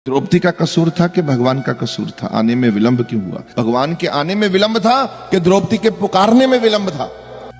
द्रौपदी का कसूर था कि भगवान का कसूर था? आने में विलंब क्यों हुआ? भगवान के आने में विलंब था कि द्रौपदी के पुकारने में विलंब था?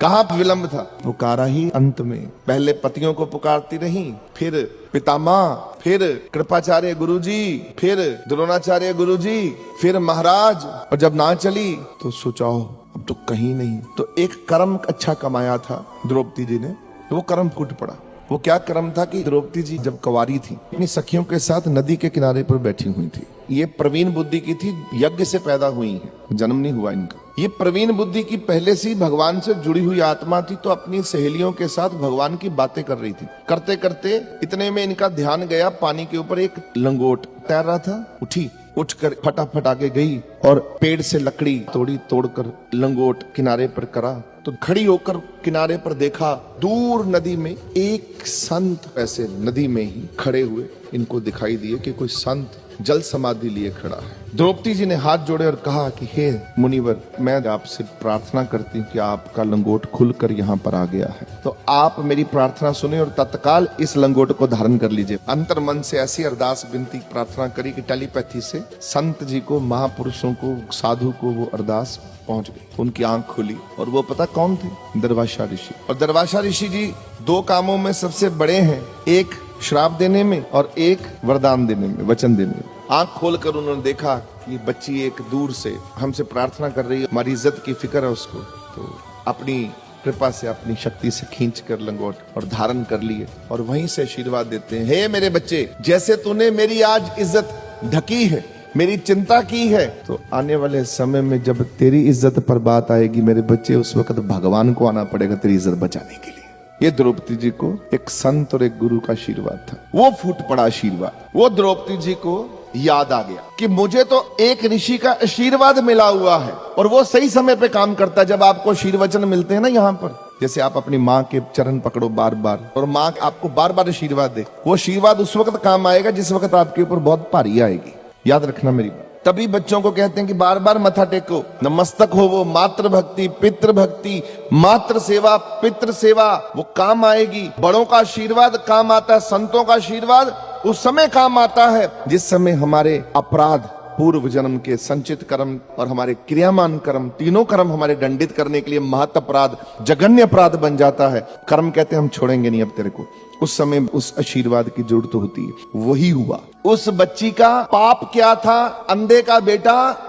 कहां विलंब था? पुकारा ही अंत में। पहले पतियों को पुकारती रही, फिर पितामह, फिर कृपाचार्य गुरुजी, फिर द्रोणाचार्य गुरुजी, फिर महाराज, और जब ना चली तो सोचाओ अब तो कहीं नहीं। तो एक कर्म अच्छा कमाया था द्रौपदी जी ने, तो वो कर्म फूट पड़ा। वो क्या कर्म था कि द्रौपदी जी जब कुंवारी थी अपनी सखियों के साथ नदी के किनारे पर बैठी हुई थी। ये प्रवीण बुद्धि की थी, यज्ञ से पैदा हुई है, जन्म नहीं हुआ इनका। ये प्रवीण बुद्धि की पहले से भगवान से जुड़ी हुई आत्मा थी, तो अपनी सहेलियों के साथ भगवान की बातें कर रही थी। करते करते इतने में इनका ध्यान गया, पानी के ऊपर एक लंगोट तैर रहा था। उठी, उठकर फटाफट आगे गई और पेड़ से लकड़ी तोड़ी, तोड़कर लंगोट किनारे पर करा। तो खड़ी होकर किनारे पर देखा, दूर नदी में एक संत ऐसे नदी में ही खड़े हुए इनको दिखाई दिए कि कोई संत जल समाधि लिए खड़ा है। द्रौपदी जी ने हाथ जोड़े और कहा कि हे मुनिवर, मैं आपसे प्रार्थना करती हूँ कि आपका लंगोट खुलकर यहाँ पर आ गया है, तो आप मेरी प्रार्थना सुने और तत्काल इस लंगोट को धारण कर लीजिए। अंतर मन से ऐसी अरदास विनती प्रार्थना करी कि टेलीपैथी से संत जी को, महापुरुषों को, साधु को वो अरदास पहुंच गई। उनकी आंख खुली और वो पता कौन थे? दरवाशा ऋषि। और दरवाशा ऋषि जी दो कामों में सबसे बड़े हैं, एक श्राप देने में और एक वरदान देने में, वचन देने में। आंख खोलकर उन्होंने देखा कि बच्ची एक दूर से हमसे प्रार्थना कर रही है, हमारी इज्जत की फिक्र है उसको, तो अपनी कृपा से, अपनी शक्ति से खींच कर लंगोट और धारण कर लिए और वहीं से आशीर्वाद देते हैं, हे मेरे बच्चे, जैसे तूने मेरी आज इज्जत ढकी है, मेरी चिंता की है, तो आने वाले समय में जब तेरी इज्जत पर बात आएगी मेरे बच्चे, उस वक्त भगवान को आना पड़ेगा तेरी इज्जत बचाने के लिए। ये द्रौपदी जी को एक संत और एक गुरु का आशीर्वाद था। वो फूट पड़ा आशीर्वाद। वो द्रौपदी जी को याद आ गया कि मुझे तो एक ऋषि का आशीर्वाद मिला हुआ है, और वो सही समय पे काम करता है। जब आपको आशीर्वचन मिलते हैं ना यहाँ पर, जैसे आप अपनी माँ के चरण पकड़ो बार बार और माँ आपको बार बार आशीर्वाद दे, वो आशीर्वाद उस वक्त काम आएगा जिस वक्त आपके ऊपर बहुत भारी आएगी। याद रखना मेरी बात। तभी बच्चों को कहते हैं कि बार बार मथा टेको, नमस्तक हो। वो मातृ भक्ति, पितृ भक्ति, मातृ सेवा, पितृ सेवा, वो काम आएगी। बड़ों का आशीर्वाद काम आता है, संतों का आशीर्वाद उस समय काम आता है जिस समय हमारे अपराध, पूर्व जन्म के संचित कर्म और हमारे क्रियामान कर्म, तीनों कर्म हमारे दंडित करने के लिए महत अपराध, जघन्य अपराध बन जाता है। कर्म कहते हैं हम छोड़ेंगे नहीं अब तेरे को, उस समय उस आशीर्वाद की जरूरत होती है। वही हुआ। उस बच्ची का पाप क्या था? अंधे का बेटा,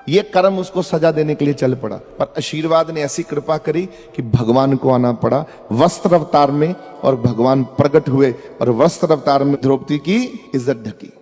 ये कर्म उसको सजा देने के लिए चल पड़ा, पर आशीर्वाद ने ऐसी कृपा करी कि भगवान को आना पड़ा वस्त्र अवतार में, और भगवान प्रकट हुए और वस्त्र अवतार में द्रौपदी की इज्जत ढकी।